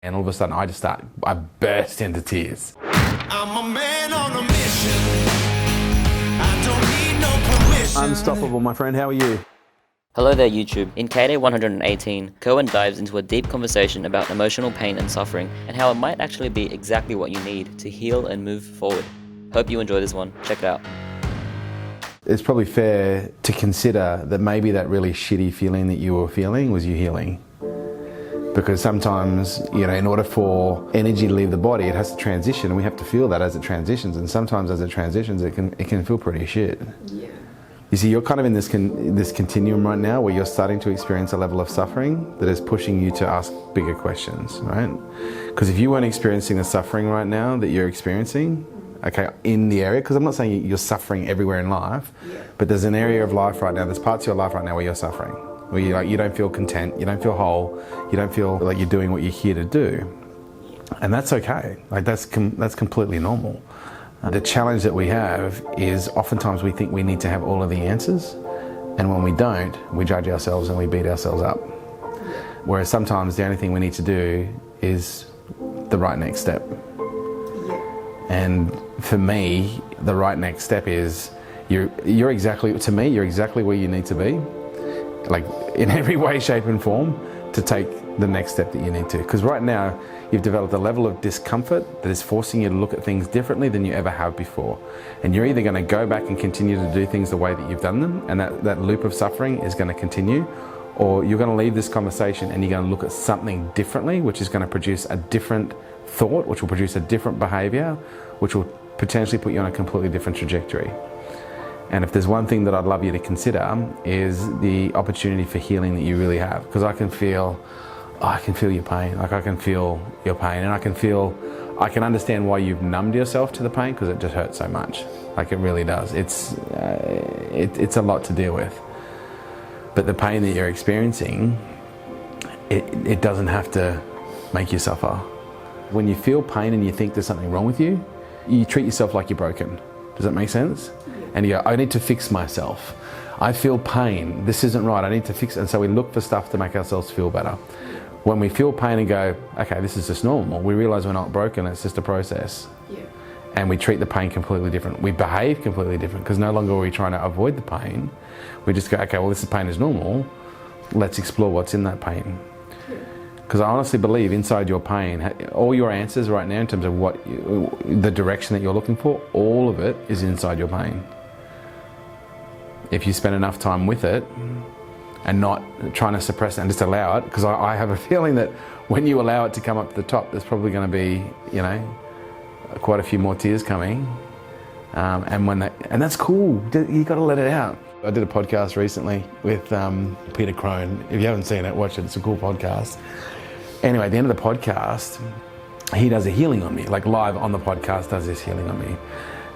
And all of a sudden I burst into tears. I'm a man on a mission. I don't need no permission. Unstoppable, my friend, how are you? Hello there YouTube. In Kday 118, Kerwin dives into a deep conversation about emotional pain and suffering and how it might actually be exactly what you need to heal and move forward. Hope you enjoy this one. Check it out. It's probably fair to consider that maybe that really shitty feeling that you were feeling was you healing. Because sometimes, in order for energy to leave the body, it has to transition, and we have to feel that as it transitions. And sometimes as it transitions, it can feel pretty shit. Yeah. You see, you're kind of in this continuum right now where you're starting to experience a level of suffering that is pushing you to ask bigger questions, right? Because if you weren't experiencing the suffering right now that you're experiencing, okay, in the area, because I'm not saying you're suffering everywhere in life, but there's an area of life right now, there's parts of your life right now where you're suffering. Where you don't feel content, you don't feel whole, you don't feel like you're doing what you're here to do. And that's okay, that's completely normal. The challenge that we have is oftentimes we think we need to have all of the answers, and when we don't, we judge ourselves and we beat ourselves up. Whereas sometimes the only thing we need to do is the right next step. And for me, the right next step is, you're exactly where you need to be. Like in every way, shape and form, to take the next step that you need to. Because right now, you've developed a level of discomfort that is forcing you to look at things differently than you ever have before. And you're either going to go back and continue to do things the way that you've done them, and that loop of suffering is going to continue, or you're going to leave this conversation and you're going to look at something differently, which is going to produce a different thought, which will produce a different behavior, which will potentially put you on a completely different trajectory. And if there's one thing that I'd love you to consider is the opportunity for healing that you really have. Because I can feel your pain. Like I can feel your pain, and I can understand why you've numbed yourself to the pain, because it just hurts so much. Like it really does. It's a lot to deal with. But the pain that you're experiencing, it doesn't have to make you suffer. When you feel pain and you think there's something wrong with you, you treat yourself like you're broken. Does that make sense? And you go, I need to fix myself. I feel pain. This isn't right. I need to fix it. And so we look for stuff to make ourselves feel better. When we feel pain and go, okay, this is just normal, we realize we're not broken. It's just a process. Yeah. And we treat the pain completely different. We behave completely different, because no longer are we trying to avoid the pain. We just go, okay, well, this pain is normal. Let's explore what's in that pain. Because I honestly believe inside your pain, all your answers right now in terms of the direction that you're looking for, all of it is inside your pain. If you spend enough time with it and not trying to suppress it and just allow it, because I have a feeling that when you allow it to come up to the top, there's probably going to be, quite a few more tears coming. And that's cool. You got to let it out. I did a podcast recently with Peter Crone. If you haven't seen it, watch it. It's a cool podcast. Anyway, at the end of the podcast, he does a healing on me, like live on the podcast, does this healing on me.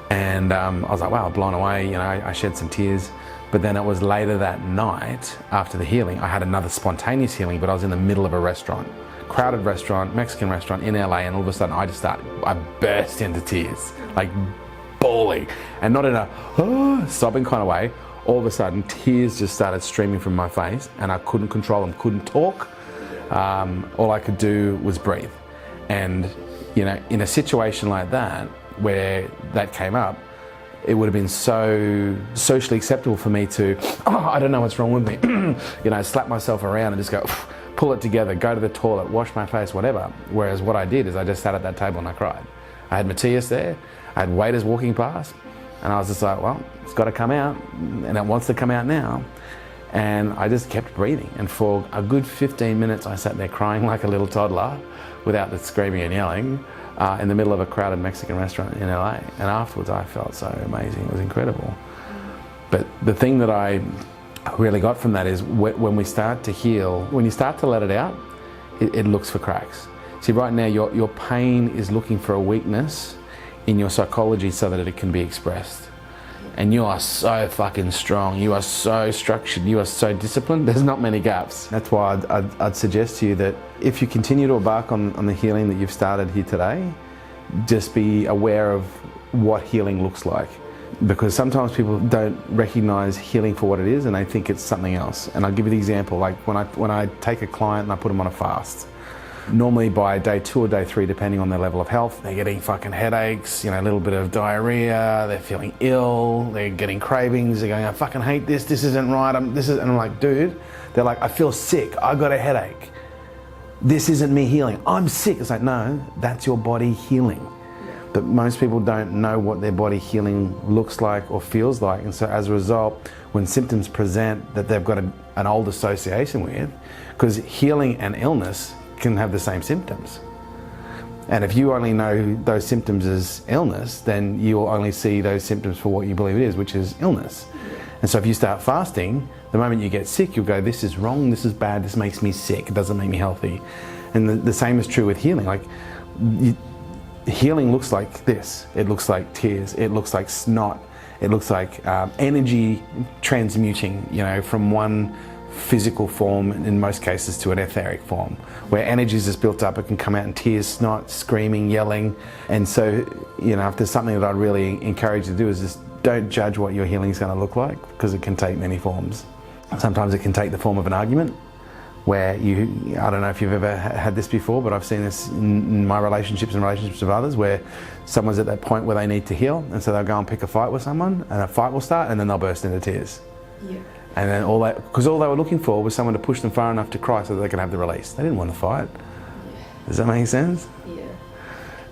And I was like, wow, blown away. I shed some tears. But then it was later that night, after the healing, I had another spontaneous healing, but I was in the middle of a restaurant, crowded restaurant, Mexican restaurant in LA, and all of a sudden I burst into tears, like bawling, and not in a sobbing kind of way. All of a sudden, tears just started streaming from my face, and I couldn't control them, couldn't talk. All I could do was breathe. And, in a situation like that, where that came up, it would have been so socially acceptable for me to, I don't know what's wrong with me, slap myself around and just go, pull it together, go to the toilet, wash my face, whatever. Whereas what I did is I just sat at that table and I cried. I had Matthias there, I had waiters walking past, and I was just like, well, it's got to come out, and it wants to come out now. And I just kept breathing. And for a good 15 minutes, I sat there crying like a little toddler without the screaming and yelling in the middle of a crowded Mexican restaurant in LA. And afterwards, I felt so amazing. It was incredible. But the thing that I really got from that is when we start to heal, when you start to let it out, it looks for cracks. See, right now, your pain is looking for a weakness in your psychology so that it can be expressed. And you are so fucking strong, you are so structured, you are so disciplined, there's not many gaps. That's why I'd suggest to you that if you continue to embark on the healing that you've started here today, just be aware of what healing looks like. Because sometimes people don't recognize healing for what it is and they think it's something else. And I'll give you the example, like when I take a client and I put them on a fast, Normally by day 2 or day 3, depending on their level of health, they're getting fucking headaches, a little bit of diarrhea, they're feeling ill, they're getting cravings, they're going, I fucking hate this isn't right, and I'm like, dude, they're like, I feel sick, I got a headache. This isn't me healing, I'm sick. It's like, no, that's your body healing. But most people don't know what their body healing looks like or feels like, and so as a result, when symptoms present that they've got an old association with, because healing and illness can have the same symptoms. And if you only know those symptoms as illness, then you will only see those symptoms for what you believe it is, which is illness. And so if you start fasting, the moment you get sick, you'll go, this is wrong, this is bad, this makes me sick, it doesn't make me healthy. And the same is true with healing. Like, healing looks like this. It looks like tears, it looks like snot, it looks like energy transmuting, from one physical form, in most cases, to an etheric form, where energy is just built up, it can come out in tears, snot, screaming, yelling. And so, if there's something that I'd really encourage you to do is just don't judge what your healing is going to look like, because it can take many forms. Sometimes it can take the form of an argument, where I don't know if you've ever had this before, but I've seen this in my relationships and relationships with others, where someone's at that point where they need to heal, and so they'll go and pick a fight with someone, and a fight will start, and then they'll burst into tears. Yeah. And then because all they were looking for was someone to push them far enough to cry so that they could have the release. They didn't want to fight. Yeah. Does that make sense? Yeah.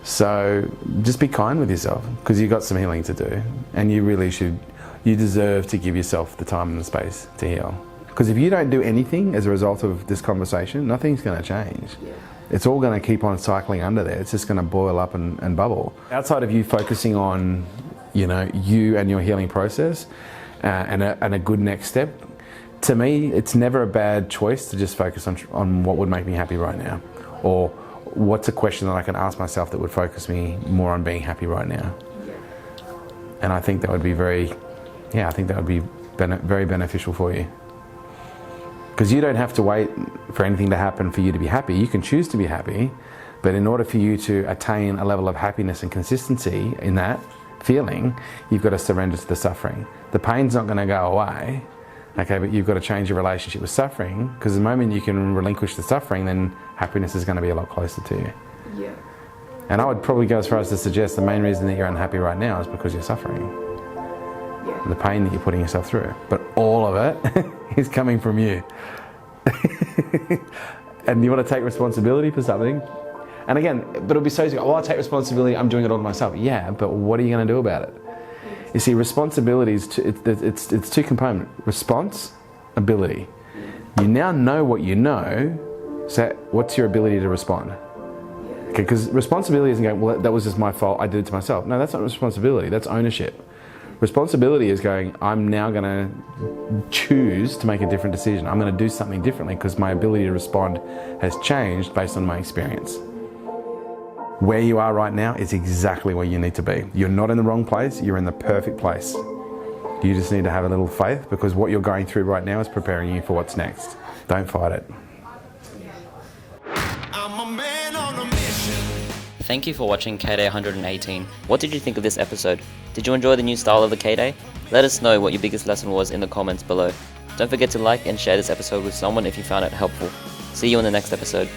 So just be kind with yourself, because you've got some healing to do, and you really should. You deserve to give yourself the time and the space to heal. Because if you don't do anything as a result of this conversation, nothing's going to change. Yeah. It's all going to keep on cycling under there. It's just going to boil up and bubble. Outside of you focusing on, you and your healing process, and a good next step, to me, it's never a bad choice to just focus on what would make me happy right now, or what's a question that I can ask myself that would focus me more on being happy right now. Yeah. And I think that would be very beneficial for you. Because you don't have to wait for anything to happen for you to be happy. You can choose to be happy, but in order for you to attain a level of happiness and consistency in that feeling, you've got to surrender to the suffering. The pain's not going to go away, okay, but you've got to change your relationship with suffering, because the moment you can relinquish the suffering, then happiness is going to be a lot closer to you. Yeah. And I would probably go as far as to suggest the main reason that you're unhappy right now is because you're suffering. Yeah. The pain that you're putting yourself through. But all of it is coming from you. And you want to take responsibility for something. And again, but it'll be so easy. I'll take responsibility, I'm doing it all to myself. Yeah, but what are you going to do about it? You see, responsibility is it's two components. Responsibility. You now know what you know, so what's your ability to respond? Okay, because responsibility isn't going, well, that was just my fault, I did it to myself. No, that's not responsibility, that's ownership. Responsibility is going, I'm now going to choose to make a different decision. I'm going to do something differently because my ability to respond has changed based on my experience. Where you are right now is exactly where you need to be. You're not in the wrong place, you're in the perfect place. You just need to have a little faith, because what you're going through right now is preparing you for what's next. Don't fight it. I'm a man on a mission. Thank you for watching Kday 118. What did you think of this episode? Did you enjoy the new style of the Kday? Let us know what your biggest lesson was in the comments below. Don't forget to like and share this episode with someone if you found it helpful. See you in the next episode.